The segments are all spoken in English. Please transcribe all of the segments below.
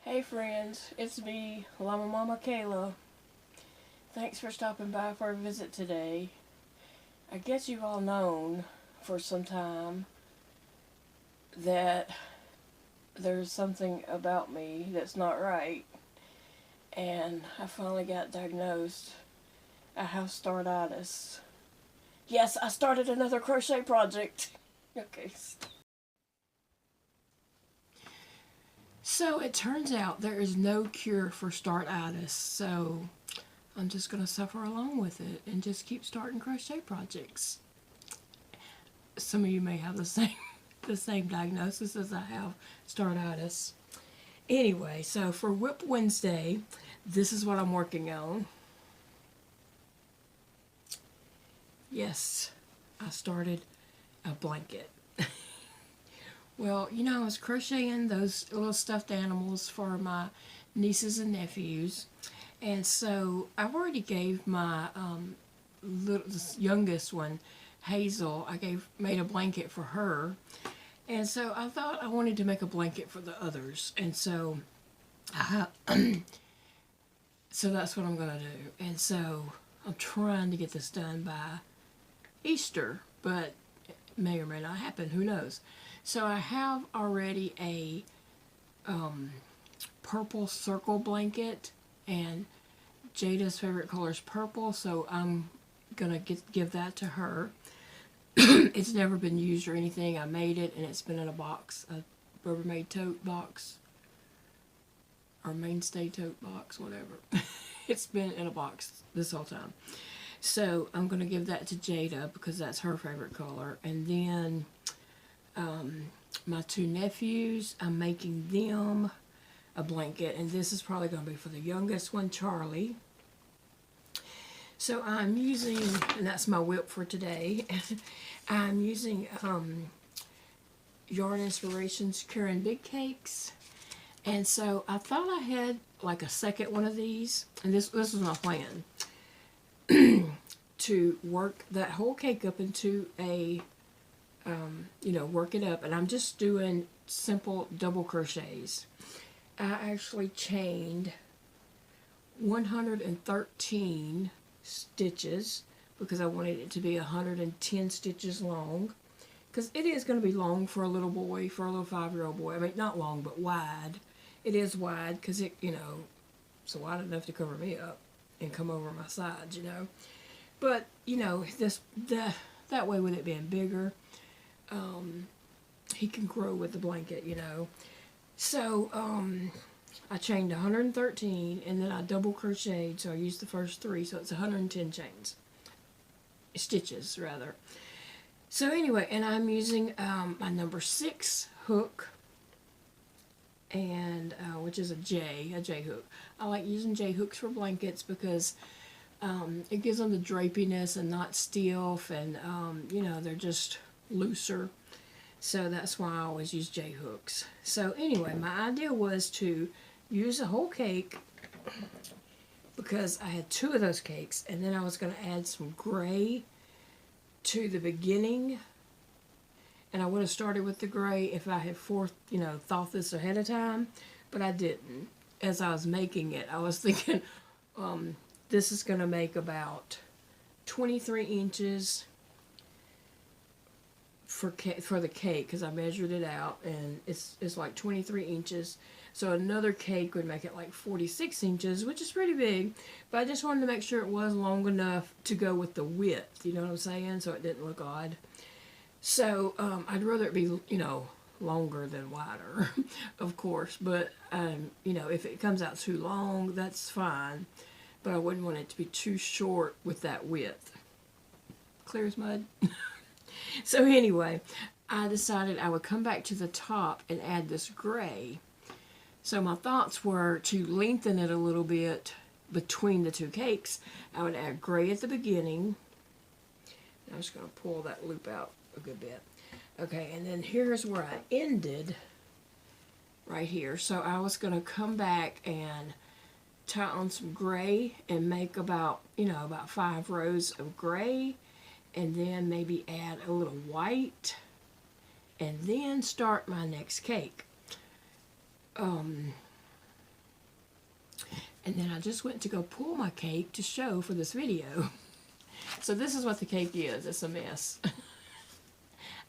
Hey friends, it's me, LlamaMamaKayla. Thanks for stopping by for a visit today. I guess you've all known for some time that there's something about me that's not right, and I finally got diagnosed. I have startitis. Yes, I started another crochet project. Okay. So it turns out there is no cure for startitis, so I'm just going to suffer along with it and just keep starting crochet projects. Some of you may have the same diagnosis as I have, startitis. Anyway, so for WIP Wednesday, this is what I'm working on. Yes, I started a blanket. Well, you know, I was crocheting those little stuffed animals for my nieces and nephews. And so I've already gave my youngest one, Hazel, made a blanket for her. And so I thought I wanted to make a blanket for the others. And so so that's what I'm going to do. And so I'm trying to get this done by Easter, but it may or may not happen. Who knows? So I have already a purple circle blanket, and Jada's favorite color is purple, so I'm gonna give that to her. It's never been used or anything. I made it, and it's been in a box, a Rubbermaid tote box, or mainstay tote box, whatever. It's been in a box this whole time. So I'm gonna give that to Jada because that's her favorite color, and then my two nephews, I'm making them a blanket, and this is probably going to be for the youngest one, Charlie. So I'm using, and that's my WIP for today, I'm using Yarn Inspirations Karen Big Cakes. And so I thought I had like a second one of these, and this was my plan, to work that whole cake up into a work it up, and I'm just doing simple double crochets. I actually chained 113 stitches because I wanted it to be 110 stitches long, because it is going to be long for a little boy, for a little 5-year-old boy. I mean, not long, but wide. It is wide because it, it's wide enough to cover me up and come over my sides, But, that way, with it being bigger, he can grow with the blanket, So, I chained 113, and then I double crocheted, so I used the first 3, so it's 110 stitches, rather. So anyway, and I'm using my number 6 hook, and which is a J hook. I like using J hooks for blankets because it gives them the drapiness and not stiff, and they're just looser. So that's why I always use J hooks. So anyway, my idea was to use a whole cake because I had 2 of those cakes, and then I was going to add some gray to the beginning. And I would have started with the gray if I had thought this ahead of time, but I didn't. As I was making it, I was thinking, this is going to make about 23 inches for the cake, because I measured it out, and it's like 23 inches. So another cake would make it like 46 inches, which is pretty big. But I just wanted to make sure it was long enough to go with the width, you know what I'm saying? So it didn't look odd. So I'd rather it be, longer than wider, of course. But, if it comes out too long, that's fine. But I wouldn't want it to be too short with that width. Clear as mud. So anyway, I decided I would come back to the top and add this gray. So my thoughts were to lengthen it a little bit between the 2 cakes. I would add gray at the beginning. I'm just going to pull that loop out a good bit. Okay, and then here's where I ended, right here. So I was going to come back and tie on some gray and make about 5 rows of gray, and then maybe add a little white, and then start my next cake. And then I just went to go pull my cake to show for this video. So this is what the cake is. It's a mess.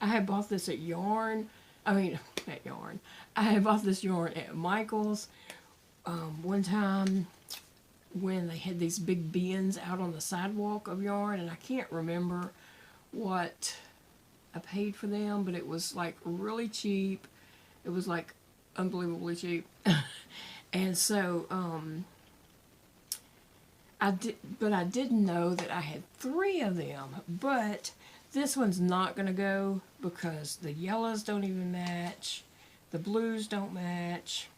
I had bought this at yarn. I mean, at yarn. I had bought this yarn at Michael's one time when they had these big bins out on the sidewalk of yarn, and I can't remember what I paid for them, but it was like really cheap. It was like unbelievably cheap. And so I didn't know that I had 3 of them, but this one's not going to go because the yellows don't even match, the blues don't match,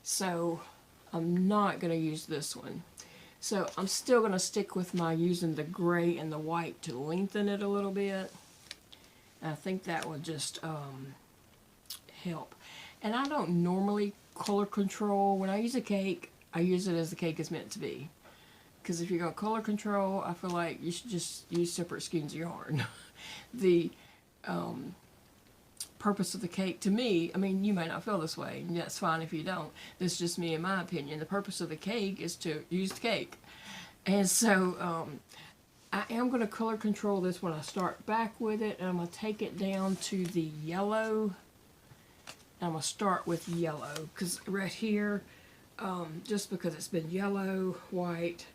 so I'm not going to use this one. So I'm still going to stick with my using the gray and the white to lengthen it a little bit. And I think that will just help. And I don't normally color control. When I use a cake, I use it as the cake is meant to be. Because if you're going to color control, I feel like you should just use separate skeins of yarn. The purpose of the cake, to me, I mean, you may not feel this way, and that's fine if you don't. This is just me in my opinion. The purpose of the cake is to use the cake. And so I am going to color control this when I start back with it, and I'm going to take it down to the yellow. I'm going to start with yellow, because right here, just because it's been yellow, white,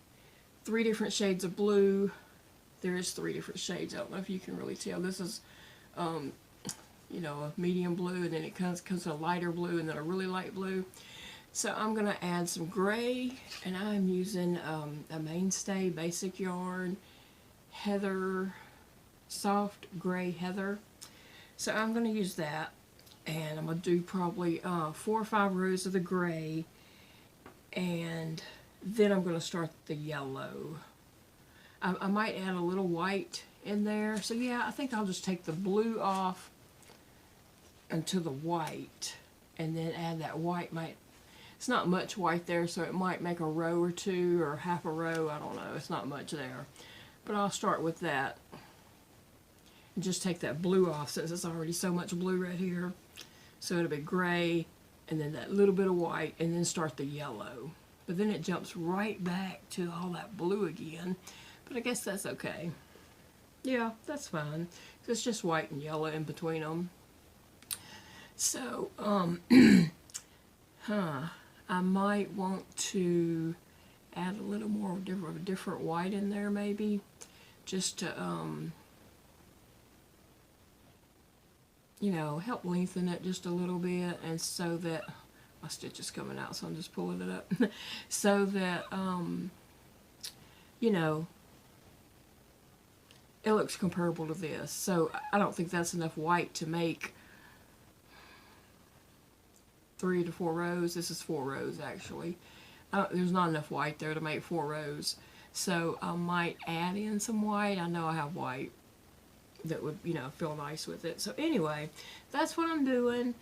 3 different shades of blue. There is 3 different shades. I don't know if you can really tell. This is, you know, a medium blue, and then it comes to a lighter blue, and then a really light blue. So I'm going to add some gray, and I'm using a Mainstay basic yarn, heather, soft gray heather. So I'm going to use that, and I'm going to do probably 4 or 5 rows of the gray, and then I'm going to start the yellow. I might add a little white in there. So yeah, I think I'll just take the blue off until the white, and then add that white. It's not much white there, so it might make a row or 2 or half a row. I don't know. It's not much there. But I'll start with that. And just take that blue off since it's already so much blue right here. So it'll be gray, and then that little bit of white, and then start the yellow. But then it jumps right back to all that blue again. But I guess that's okay. Yeah, that's fine. It's just white and yellow in between them. So, I might want to add a little more of a different white in there maybe. Just to, you know, help lengthen it just a little bit, and so that my stitch is coming out, so I'm just pulling it up. So that, you know, it looks comparable to this. So I don't think that's enough white to make 3 to 4 rows. This is 4 rows actually. There's not enough white there to make 4 rows. So I might add in some white. I know I have white that would, you know, feel nice with it. So anyway, that's what I'm doing.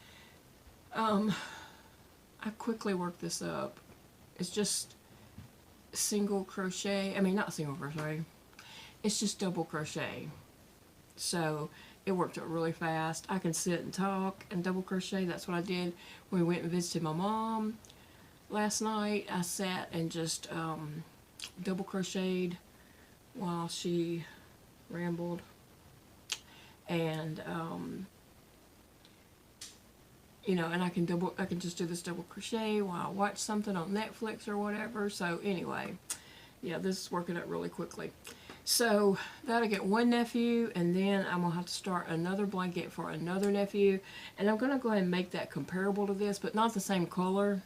I quickly work this up. It's just single crochet. I mean, not single crochet. It's just double crochet. So it worked out really fast. I can sit and talk and double crochet. That's what I did when we went and visited my mom last night. I sat and just double crocheted while she rambled. And you know, and I can just do this double crochet while I watch something on Netflix or whatever. So anyway, yeah, this is working out really quickly. So that'll get one nephew, and then I'm going to have to start another blanket for another nephew. And I'm going to go ahead and make that comparable to this, but not the same color.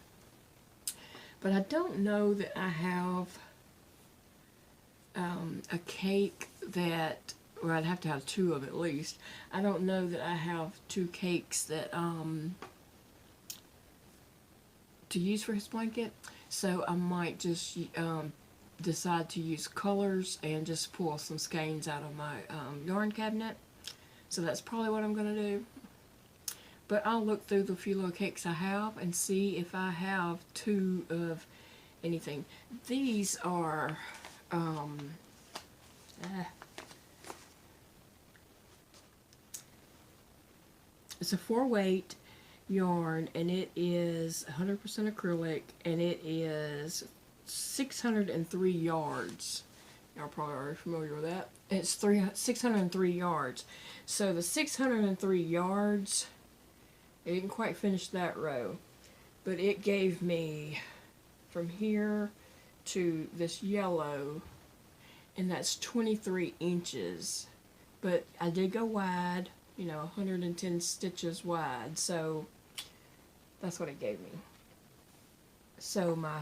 But I don't know that I have a cake that, well, I'd have to have 2 of at least. I don't know that I have 2 cakes that to use for his blanket. So I might just decide to use colors and just pull some skeins out of my yarn cabinet. So that's probably what I'm going to do. But I'll look through the few little cakes I have and see if I have 2 of anything. These are it's a 4 weight, yarn, and it is 100% acrylic, and it is 603 yards. Y'all probably already familiar with that. It's 603 yards. So the 603 yards, I didn't quite finish that row, but it gave me from here to this yellow, and that's 23 inches. But I did go wide, you know, 110 stitches wide, so that's what it gave me. So my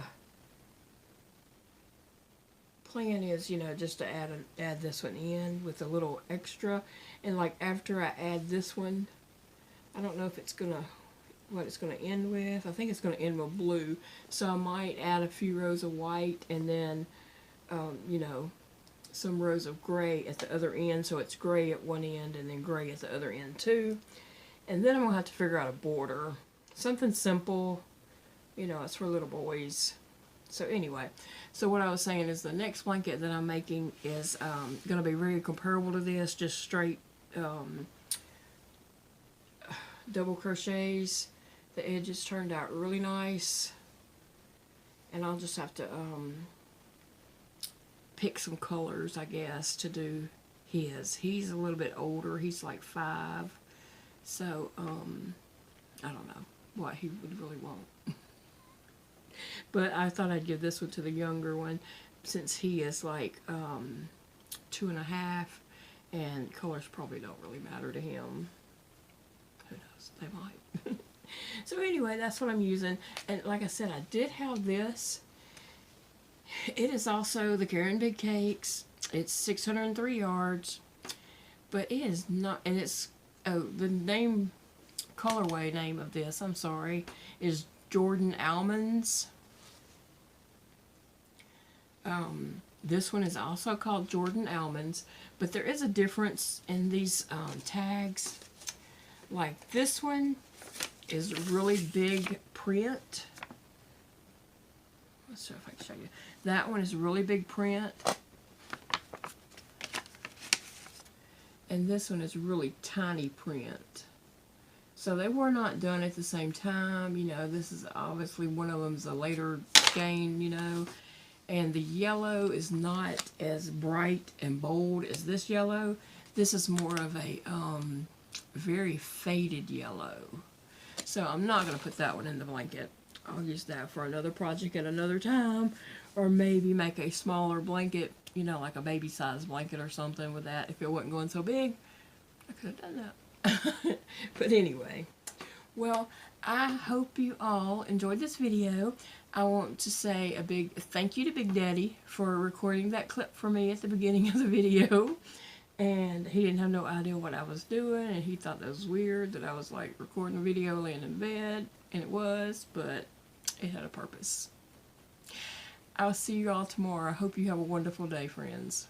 plan is, you know, just to add this one in with a little extra, and like after I add this one, I don't know if it's gonna, what it's gonna end with. I think it's gonna end with blue, so I might add a few rows of white, and then you know, some rows of gray at the other end, so it's gray at one end and then gray at the other end too. And then I'm gonna have to figure out a border, something simple, you know, it's for little boys. So anyway, so what I was saying is the next blanket that I'm making is gonna be very comparable to this, just straight double crochets. The edges turned out really nice, and I'll just have to pick some colors, I guess, to do his. He's a little bit older. He's like 5. So, I don't know what he would really want. But I thought I'd give this one to the younger one, since he is like 2.5, and colors probably don't really matter to him. Who knows? They might. So anyway, that's what I'm using. And like I said, I did have this. It is also the Karen Big Cakes. It's 603 yards, but it is not, and it's, oh, the name, colorway name of this, I'm sorry, is Jordan Almonds. This one is also called Jordan Almonds, but there is a difference in these tags. Like this one is really big print. Let's see if I can show you. That one is really big print. And this one is really tiny print. So they were not done at the same time. You know, this is obviously, one of them's a later skein, you know. And the yellow is not as bright and bold as this yellow. This is more of a very faded yellow. So I'm not going to put that one in the blanket. I'll use that for another project at another time, or maybe make a smaller blanket, you know, like a baby size blanket or something with that. If it wasn't going so big, I could have done that. But anyway, well, I hope you all enjoyed this video. I want to say a big thank you to Big Daddy for recording that clip for me at the beginning of the video. And he didn't have no idea what I was doing, and he thought that was weird that I was like recording a video laying in bed, and it was, but it had a purpose. I'll see you all tomorrow. I hope you have a wonderful day, friends.